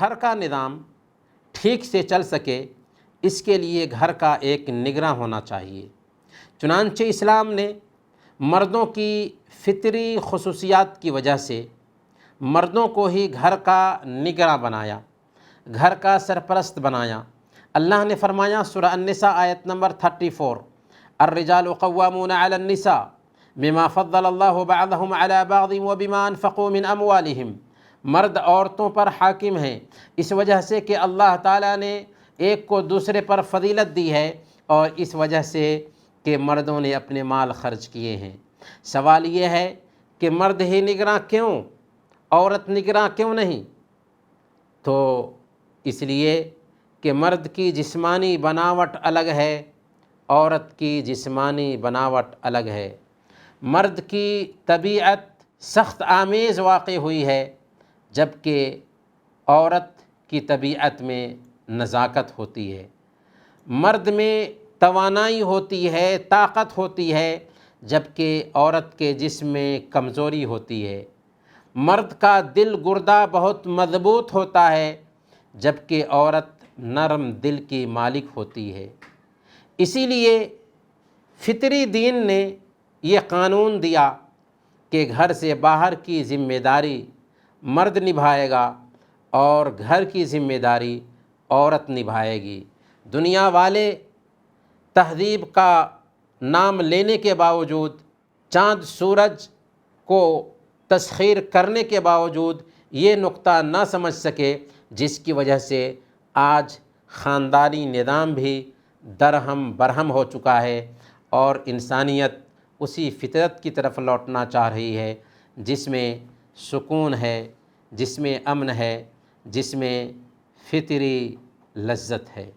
گھر کا نظام ٹھیک سے چل سکے اس کے لیے گھر کا ایک نگراں ہونا چاہیے۔ چنانچہ اسلام نے مردوں کی فطری خصوصیات کی وجہ سے مردوں کو ہی گھر کا نگراں بنایا، گھر کا سرپرست بنایا۔ اللہ نے فرمایا سورہ النساء آیت نمبر 34، الرجال قوامون علی النساء بما فضل اللہ بعضهم علی بعض وبما انفقوا من اموالہم۔ مرد عورتوں پر حاکم ہیں اس وجہ سے کہ اللہ تعالیٰ نے ایک کو دوسرے پر فضیلت دی ہے، اور اس وجہ سے کہ مردوں نے اپنے مال خرچ کیے ہیں۔ سوال یہ ہے کہ مرد ہی نگراں کیوں، عورت نگراں کیوں نہیں؟ تو اس لیے کہ مرد کی جسمانی بناوٹ الگ ہے، عورت کی جسمانی بناوٹ الگ ہے۔ مرد کی طبیعت سخت آمیز واقع ہوئی ہے، جبکہ عورت کی طبیعت میں نزاکت ہوتی ہے۔ مرد میں توانائی ہوتی ہے، طاقت ہوتی ہے، جبکہ عورت کے جسم میں کمزوری ہوتی ہے۔ مرد کا دل گردہ بہت مضبوط ہوتا ہے، جبکہ عورت نرم دل کی مالک ہوتی ہے۔ اسی لیے فطری دین نے یہ قانون دیا کہ گھر سے باہر کی ذمہ داری مرد نبھائے گا اور گھر کی ذمہ داری عورت نبھائے گی۔ دنیا والے تہذیب کا نام لینے کے باوجود، چاند سورج کو تسخیر کرنے کے باوجود یہ نقطہ نہ سمجھ سکے، جس کی وجہ سے آج خاندانی نظام بھی درہم برہم ہو چکا ہے، اور انسانیت اسی فطرت کی طرف لوٹنا چاہ رہی ہے جس میں سکون ہے، جس میں امن ہے، جس میں فطری لذت ہے۔